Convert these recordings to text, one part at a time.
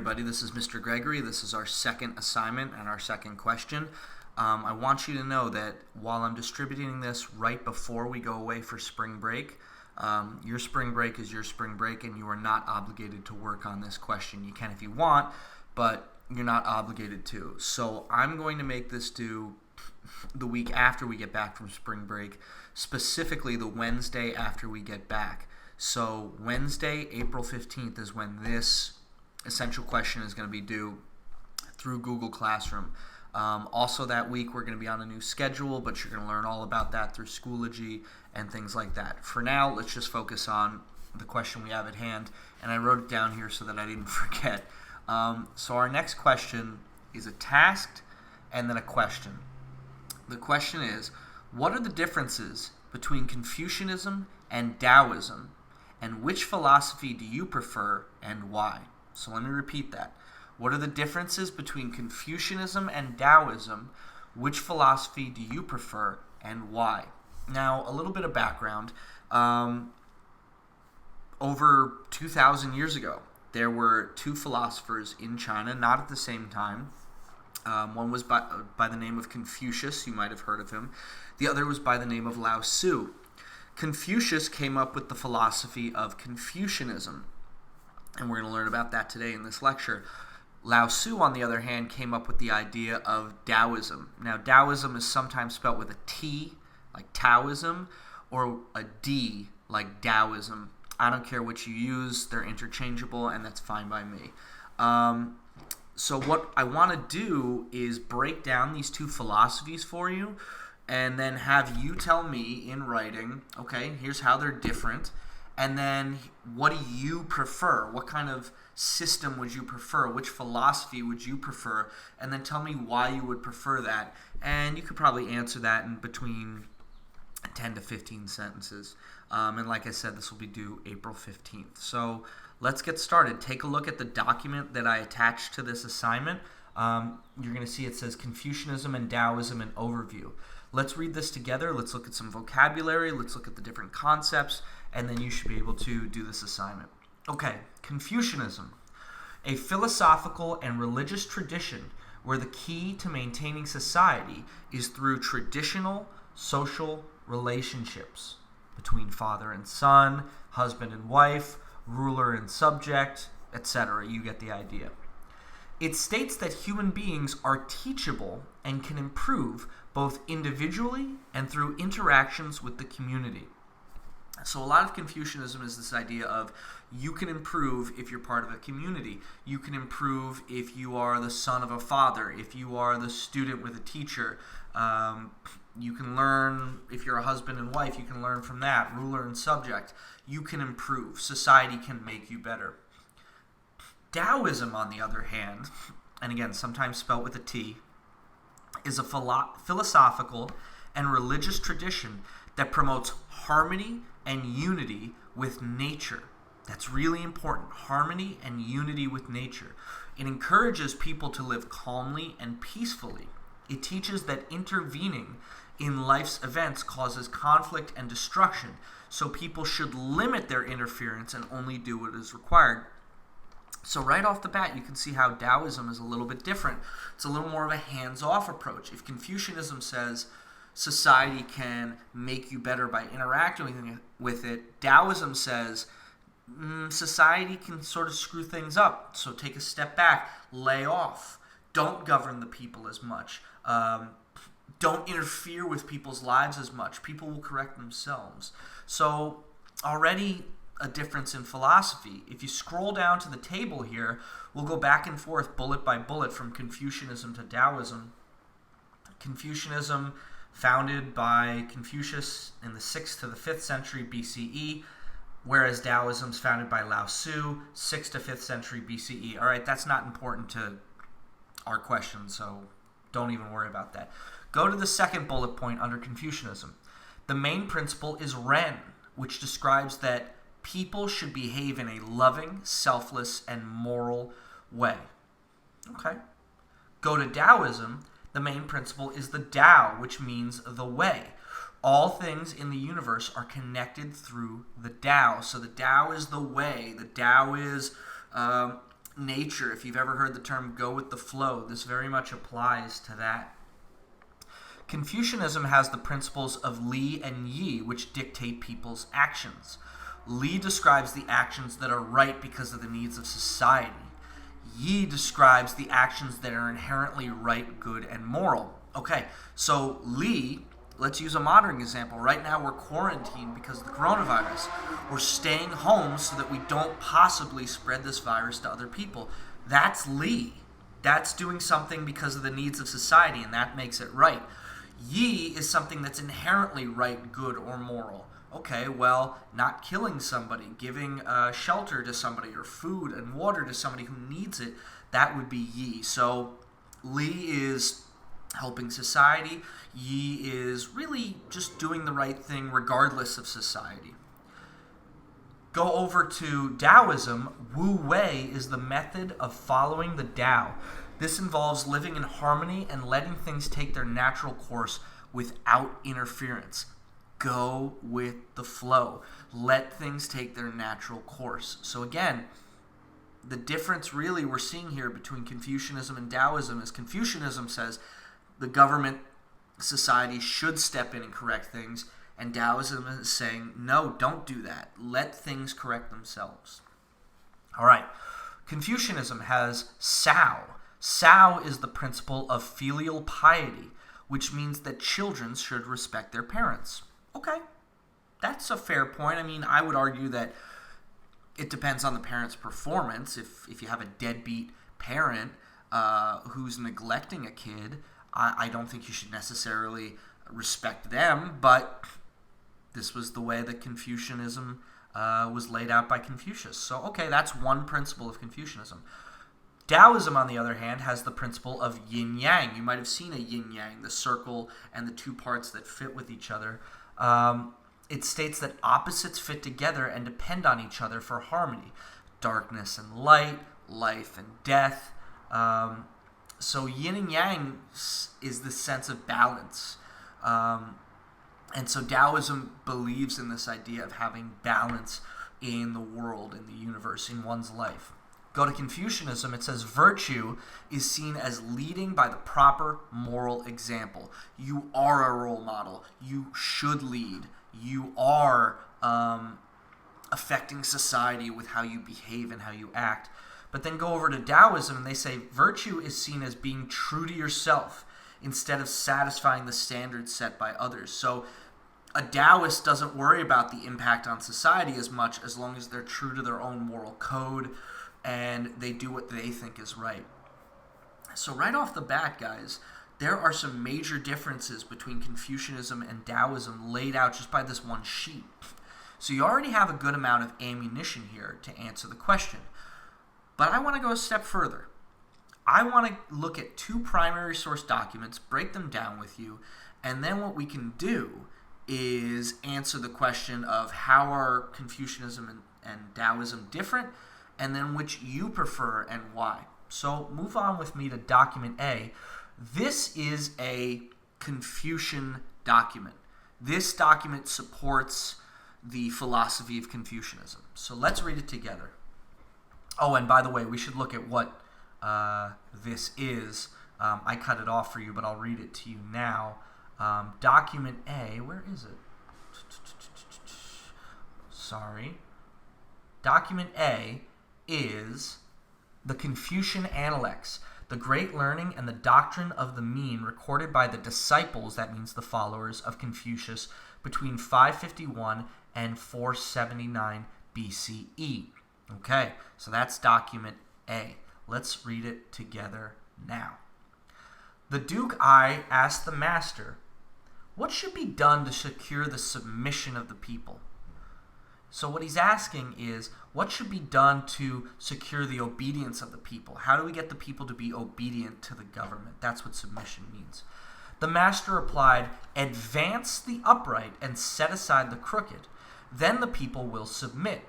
everybody. This is Mr. Gregory. This is our second assignment and our second question. I want you to know that while I'm distributing this right before we go away for spring break, your spring break is your spring break, and you are not obligated to work on this question. You can if you want, but you're not obligated to. So I'm going to make this due the week after we get back from spring break, specifically the Wednesday after we get back. So Wednesday, April 15th is when this essential question is going to be due through Google Classroom. Also that week we're going to be on a new schedule, but you're going to learn all about that through Schoology and things like that. For now, let's just focus on the question we have at hand, and I wrote it down here so that I didn't forget. So our next question is a task and then a question. The question is, what are the differences between Confucianism and Daoism, and which philosophy do you prefer and why? So let me repeat that. What are the differences between Confucianism and Daoism? Which philosophy do you prefer and why? Now, a little bit of background. Over 2,000 years ago, there were two philosophers in China, not at the same time. One was by the name of Confucius. You might have heard of him. The other was by the name of Lao Tzu. Confucius came up with the philosophy of Confucianism, and we're going to learn about that today in this lecture. Lao Tzu, on the other hand, came up with the idea of Daoism. Now, Daoism is sometimes spelt with a T, like Taoism, or a D, like Daoism. I don't care which you use. They're interchangeable, and that's fine by me. So what I want to do is break down these two philosophies for you, and then have you tell me in writing, okay, here's how they're different, and then what do you prefer? What kind of system would you prefer? Which philosophy would you prefer? And then tell me why you would prefer that. And you could probably answer that in between 10 to 15 sentences. And like I said, this will be due April 15th. So let's get started. Take a look at the document that I attached to this assignment. You're going to see it says Confucianism and Daoism, an overview. Let's read this together. Let's look at some vocabulary. Let's look at the different concepts, and then you should be able to do this assignment. Okay, Confucianism, a philosophical and religious tradition where the key to maintaining society is through traditional social relationships between father and son, husband and wife, ruler and subject, etc. You get the idea. It states that human beings are teachable and can improve both individually and through interactions with the community. So a lot of Confucianism is this idea of you can improve if you're part of a community. You can improve if you are the son of a father, if you are the student with a teacher. You can learn, if you're a husband and wife, you can learn from that, ruler and subject. You can improve. Society can make you better. Daoism, on the other hand, and again, sometimes spelt with a T, is a philosophical and religious tradition that promotes harmony and unity with nature. That's really important. Harmony and unity with nature. It encourages people to live calmly and peacefully. It teaches that intervening in life's events causes conflict and destruction, so people should limit their interference and only do what is required. So right off the bat, you can see how Daoism is a little bit different. It's a little more of a hands-off approach. If Confucianism says society can make you better by interacting with it, Daoism says society can sort of screw things up. So take a step back, lay off. Don't govern the people as much. Don't interfere with people's lives as much. People will correct themselves. So already a difference in philosophy. If you scroll down to the table here, we'll go back and forth bullet by bullet from Confucianism to Daoism. Confucianism, founded by Confucius in the 6th to the 5th century BCE, whereas Daoism is founded by Lao Tzu, 6th to 5th century BCE. All right, that's not important to our question, so don't even worry about that. Go to the second bullet point under Confucianism. The main principle is Ren, which describes that people should behave in a loving, selfless, and moral way. Okay. Go to Daoism. The main principle is the Tao, which means the way. All things in the universe are connected through the Tao. So the Tao is the way. The Tao is nature. If you've ever heard the term go with the flow, this very much applies to that. Confucianism has the principles of Li and Yi, which dictate people's actions. Li describes the actions that are right because of the needs of society. Yi describes the actions that are inherently right, good, and moral. Okay, so Li, let's use a modern example. Right now we're quarantined because of the coronavirus. We're staying home so that we don't possibly spread this virus to other people. That's Li. That's doing something because of the needs of society, and that makes it right. Yi is something that's inherently right, good, or moral. Okay, well, not killing somebody, giving shelter to somebody, or food and water to somebody who needs it, that would be Yi. So Li is helping society. Yi is really just doing the right thing regardless of society. Go over to Daoism. Wu Wei is the method of following the Tao. This involves living in harmony and letting things take their natural course without interference. Go with the flow. Let things take their natural course. So again, the difference really we're seeing here between Confucianism and Daoism is Confucianism says the government, society should step in and correct things, and Daoism is saying, no, don't do that. Let things correct themselves. All right. Confucianism has Sao. Sao is the principle of filial piety, which means that children should respect their parents. Okay, that's a fair point. I mean, I would argue that it depends on the parent's performance. If you have a deadbeat parent who's neglecting a kid, I don't think you should necessarily respect them, but this was the way that Confucianism was laid out by Confucius. So, okay, that's one principle of Confucianism. Daoism, on the other hand, has the principle of yin-yang. You might have seen a yin-yang, the circle and the two parts that fit with each other. It states that opposites fit together and depend on each other for harmony. Darkness and light, life and death. So yin and yang is the sense of balance. And so Daoism believes in this idea of having balance in the world, in the universe, in one's life. Go to Confucianism, it says virtue is seen as leading by the proper moral example. You are a role model. You should lead. You are affecting society with how you behave and how you act. But then go over to Daoism and they say virtue is seen as being true to yourself instead of satisfying the standards set by others. So a Taoist doesn't worry about the impact on society as much as long as they're true to their own moral code and they do what they think is right. So right off the bat, guys, there are some major differences between Confucianism and Taoism laid out just by this one sheet. So you already have a good amount of ammunition here to answer the question. But I want to go a step further. I want to look at two primary source documents, break them down with you, and then what we can do is answer the question of how are Confucianism and Taoism different, and then which you prefer and why. So move on with me to document A. This is a Confucian document. This document supports the philosophy of Confucianism. So let's read it together. Oh, and by the way, we should look at what this is. I cut it off for you, but I'll read it to you now. Document A, where is it? Sorry. Document A is the Confucian Analects, the great learning and the doctrine of the mean recorded by the disciples, that means the followers, of Confucius between 551 and 479 BCE. Okay, so that's document A. Let's read it together now. The Duke Ai asked the master, what should be done to secure the submission of the people? So what he's asking is, what should be done to secure the obedience of the people? How do we get the people to be obedient to the government? That's what submission means. The master replied, advance the upright and set aside the crooked. Then the people will submit.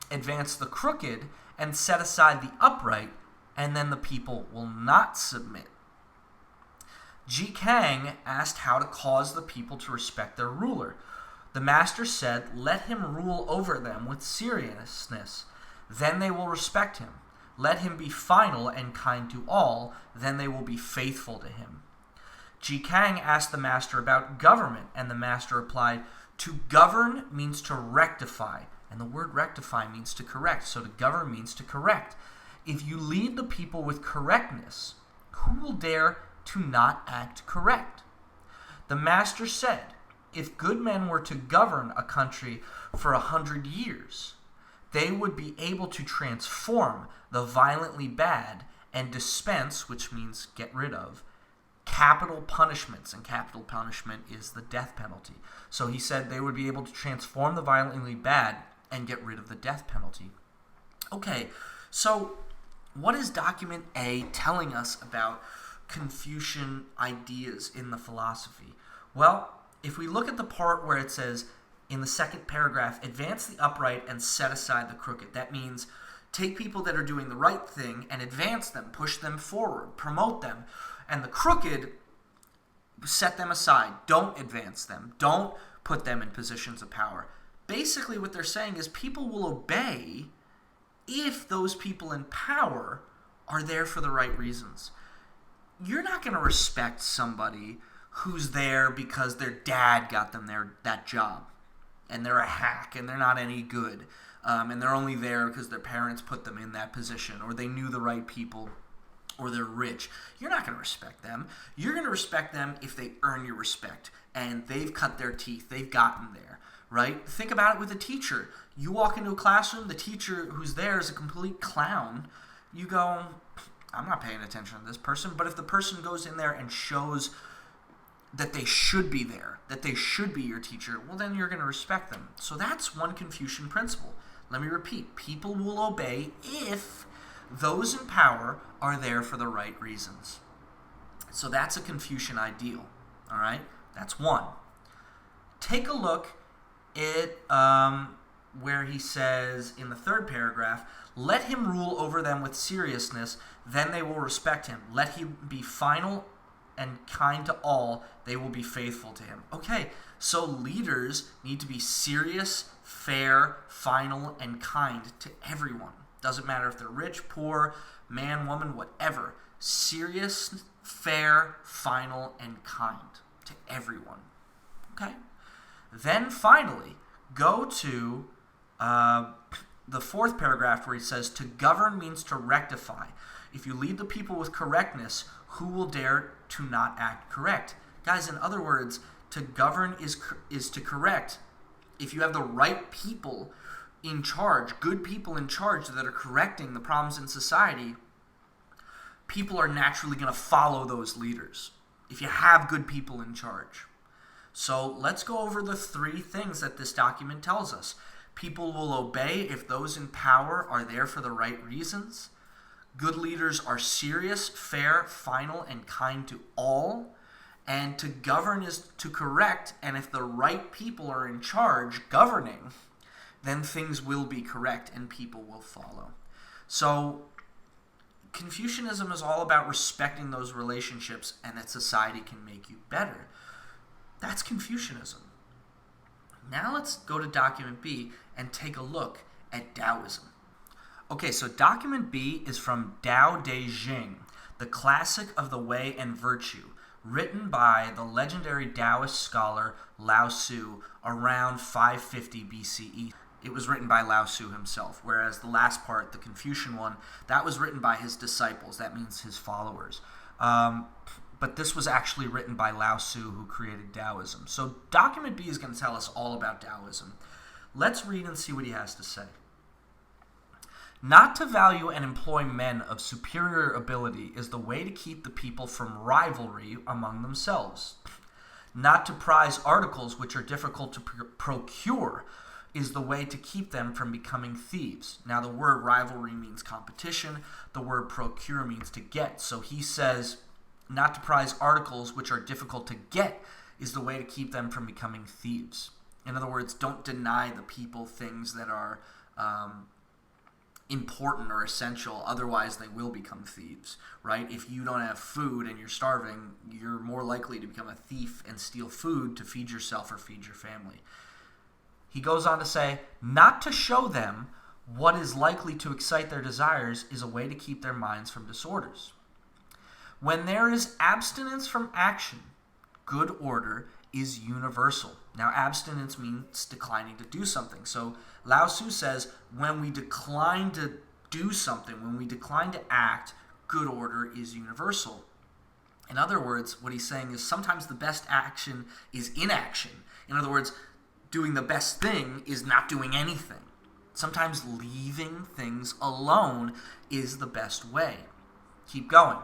Advance the crooked and set aside the upright, and then the people will not submit. Ji Kang asked how to cause the people to respect their ruler. The master said, let him rule over them with seriousness. Then they will respect him. Let him be final and kind to all, then they will be faithful to him. Ji Kang asked the master about government, and the master replied, to govern means to rectify, and the word rectify means to correct, so to govern means to correct. If you lead the people with correctness, who will dare to not act correct? The master said, if good men were to govern a country for 100 years, they would be able to transform the violently bad and dispense, which means get rid of, capital punishments, and capital punishment is the death penalty. So he said they would be able to transform the violently bad and get rid of the death penalty. Okay, so what is document A telling us about Confucian ideas in the philosophy? Well, if we look at the part where it says in the second paragraph, advance the upright and set aside the crooked. That means take people that are doing the right thing and advance them, push them forward, promote them. And the crooked, set them aside. Don't advance them. Don't put them in positions of power. Basically what they're saying is people will obey if those people in power are there for the right reasons. You're not going to respect somebody who's there because their dad got them that job, and they're a hack, and they're not any good, and they're only there because their parents put them in that position, or they knew the right people, or they're rich. You're not going to respect them. You're going to respect them if they earn your respect, and they've cut their teeth, they've gotten there, right? Think about it with a teacher. You walk into a classroom, the teacher who's there is a complete clown. You go, I'm not paying attention to this person. But if the person goes in there and shows that they should be there, that they should be your teacher, well, then you're going to respect them. So that's one Confucian principle. Let me repeat. People will obey if those in power are there for the right reasons. So that's a Confucian ideal. All right? That's one. Take a look at where he says in the third paragraph, let him rule over them with seriousness, then they will respect him. Let him be final and kind to all, they will be faithful to him. Okay, so leaders need to be serious, fair, final, and kind to everyone. Doesn't matter if they're rich, poor, man, woman, whatever. Serious, fair, final, and kind to everyone. Okay? Then finally, go to the fourth paragraph where he says, to govern means to rectify. If you lead the people with correctness, who will dare to not act correct? Guys, in other words, to govern is to correct. If you have the right people in charge, good people in charge that are correcting the problems in society, people are naturally going to follow those leaders if you have good people in charge. So let's go over the three things that this document tells us. People will obey if those in power are there for the right reasons. Good leaders are serious, fair, final, and kind to all. And to govern is to correct, and if the right people are in charge governing, then things will be correct and people will follow. So Confucianism is all about respecting those relationships and that society can make you better. That's Confucianism. Now let's go to document B and take a look at Daoism. Okay, so document B is from Tao Te Ching, the classic of the way and virtue, written by the legendary Taoist scholar Lao Tzu around 550 BCE. It was written by Lao Tzu himself, whereas the last part, the Confucian one, that was written by his disciples. That means his followers. But this was actually written by Lao Tzu, who created Taoism. So document B is going to tell us all about Taoism. Let's read and see what he has to say. Not to value and employ men of superior ability is the way to keep the people from rivalry among themselves. Not to prize articles which are difficult to procure is the way to keep them from becoming thieves. Now the word rivalry means competition. The word procure means to get. So he says not to prize articles which are difficult to get is the way to keep them from becoming thieves. In other words, don't deny the people things that are important or essential, otherwise they will become thieves, right? If you don't have food and you're starving, you're more likely to become a thief and steal food to feed yourself or feed your family. He goes on to say, not to show them What is likely to excite their desires is a way to keep their minds from disorders. When there is abstinence from action, good order is universal. Now, abstinence means declining to do something. So Lao Tzu says, when we decline to do something, when we decline to act, good order is universal. In other words, what he's saying is sometimes the best action is inaction. In other words, doing the best thing is not doing anything. Sometimes leaving things alone is the best way. Keep going.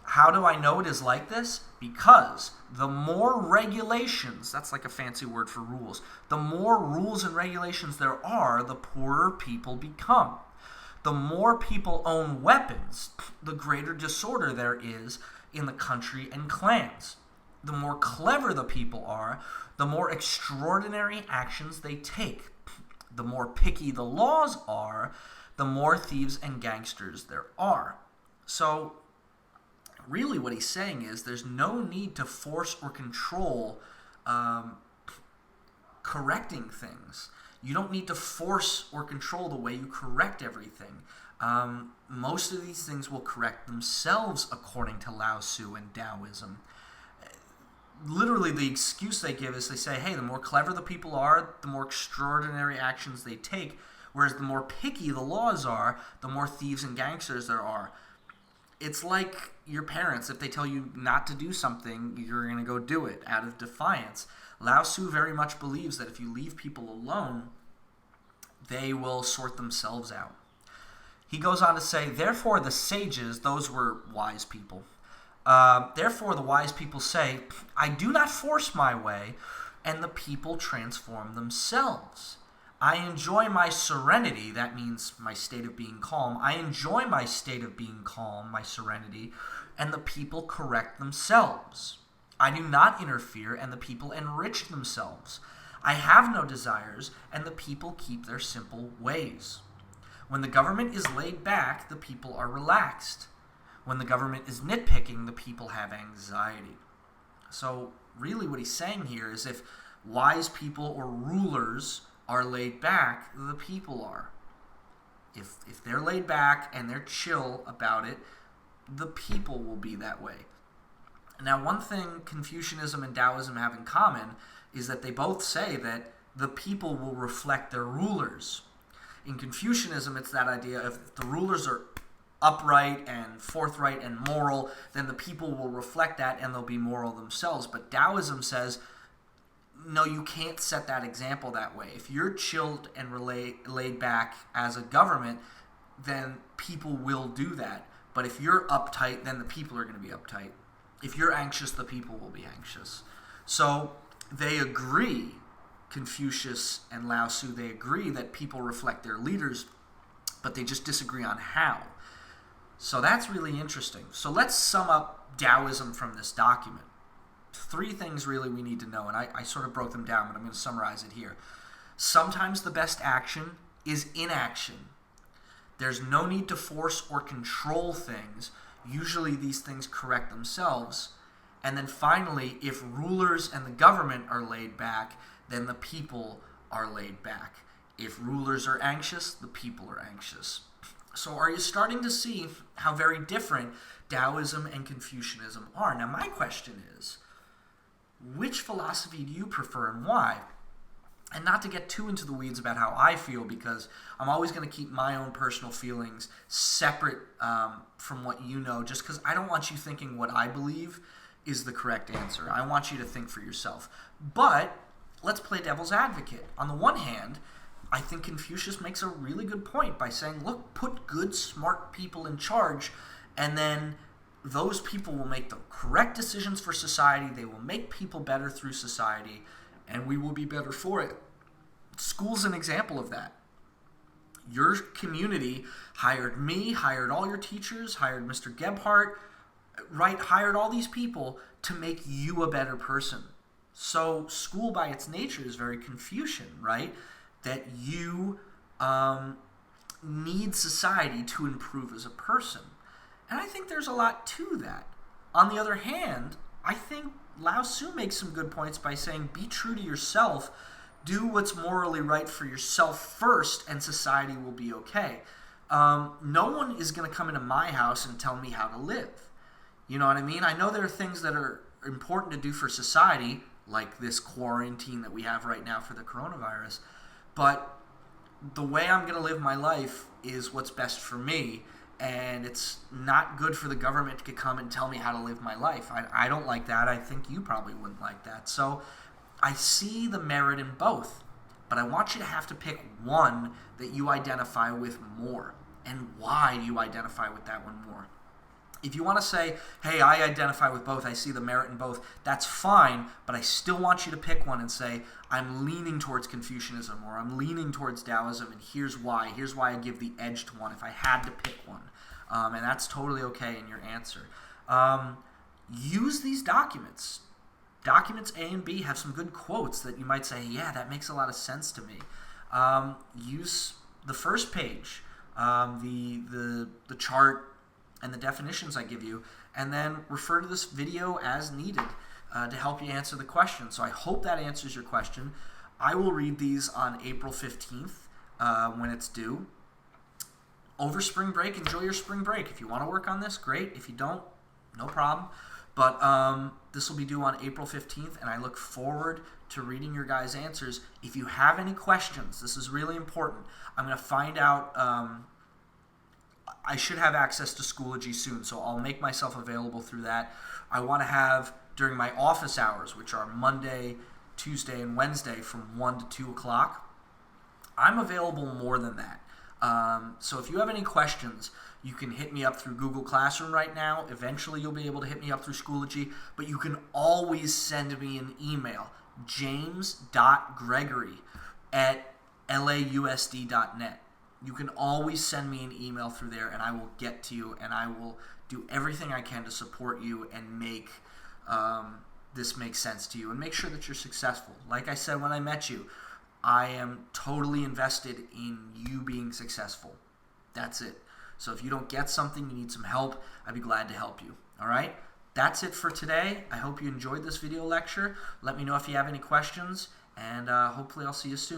How do I know it is like this? Because the more regulations, that's like a fancy word for rules, the more rules and regulations there are, the poorer people become. The more people own weapons, the greater disorder there is in the country and clans. The more clever the people are, the more extraordinary actions they take. The more picky the laws are, the more thieves and gangsters there are. So, really what he's saying is there's no need to force or control correcting things. You don't need to force or control the way you correct everything. Most of these things will correct themselves according to Lao Tzu and Daoism. Literally, the excuse they give is they say, hey, the more clever the people are, the more extraordinary actions they take, whereas the more picky the laws are, the more thieves and gangsters there are. It's like your parents. If they tell you not to do something, you're going to go do it out of defiance. Lao Tzu very much believes that if you leave people alone, they will sort themselves out. He goes on to say, therefore the sages, those were wise people, therefore the wise people say, I do not force my way, and the people transform themselves. I enjoy my serenity, that means my state of being calm. I enjoy my state of being calm, my serenity, and the people correct themselves. I do not interfere, and the people enrich themselves. I have no desires, and the people keep their simple ways. When the government is laid back, the people are relaxed. When the government is nitpicking, the people have anxiety. So really what he's saying here is if wise people or rulers are laid back, the people are. If they're laid back and they're chill about it, the people will be that way. Now, one thing Confucianism and Daoism have in common is that they both say that the people will reflect their rulers. In Confucianism, it's that idea of if the rulers are upright and forthright and moral, then the people will reflect that and they'll be moral themselves. But Daoism says, no, you can't set that example that way. If you're chilled and laid back as a government, then people will do that. But if you're uptight, then the people are going to be uptight. If you're anxious, the people will be anxious. So they agree, Confucius and Lao Tzu, they agree that people reflect their leaders, but they just disagree on how. So that's really interesting. So let's sum up Daoism from this document. 3 things really we need to know, and I sort of broke them down, but I'm going to summarize it here. Sometimes the best action is inaction. There's no need to force or control things. Usually these things correct themselves. And then finally, if rulers and the government are laid back, then the people are laid back. If rulers are anxious, the people are anxious. So are you starting to see how very different Daoism and Confucianism are? Now my question is, which philosophy do you prefer and why? And not to get too into the weeds about how I feel, because I'm always going to keep my own personal feelings separate from what you know, just because I don't want you thinking what I believe is the correct answer. I want you to think for yourself. But let's play devil's advocate. On the one hand, I think Confucius makes a really good point by saying, look, put good, smart people in charge, and then those people will make the correct decisions for society. They will make people better through society, and we will be better for it. School's an example of that. Your community hired me, hired all your teachers, hired Mr. Gebhardt, right? Hired all these people to make you a better person. So school by its nature is very Confucian, right? That you need society to improve as a person. And I think there's a lot to that. On the other hand, I think Lao Tzu makes some good points by saying, be true to yourself. Do what's morally right for yourself first, and society will be okay. No one is going to come into my house and tell me how to live. You know what I mean? I know there are things that are important to do for society, like this quarantine that we have right now for the coronavirus, but the way I'm going to live my life is what's best for me, and it's not good for the government to come and tell me how to live my life. I don't like that. I think you probably wouldn't like that. So I see the merit in both, but I want you to have to pick one that you identify with more. And why do you identify with that one more? If you want to say, hey, I identify with both, I see the merit in both, that's fine, but I still want you to pick one and say, I'm leaning towards Confucianism, or I'm leaning towards Daoism, and here's why. Here's why I give the edge to one if I had to pick one. And that's totally okay in your answer. Use these documents. Documents A and B have some good quotes that you might say, yeah, that makes a lot of sense to me. Use the first page, the chart, and the definitions I give you, and then refer to this video as needed to help you answer the question. So I hope that answers your question. I will read these on April 15th when it's due. Over spring break, enjoy your spring break. If you want to work on this, great. If you don't, no problem. But this will be due on April 15th, and I look forward to reading your guys' answers. If you have any questions, this is really important. I'm going to find out... I should have access to Schoology soon, so I'll make myself available through that. I want to have, during my office hours, which are Monday, Tuesday, and Wednesday from 1 to 2 o'clock, I'm available more than that. So if you have any questions, you can hit me up through Google Classroom right now. Eventually, you'll be able to hit me up through Schoology, but you can always send me an email, james.gregory@lausd.net. You can always send me an email through there, and I will get to you, and I will do everything I can to support you and make this make sense to you and make sure that you're successful. Like I said when I met you, I am totally invested in you being successful. That's it. So if you don't get something, you need some help, I'd be glad to help you. All right? That's it for today. I hope you enjoyed this video lecture. Let me know if you have any questions, and hopefully I'll see you soon.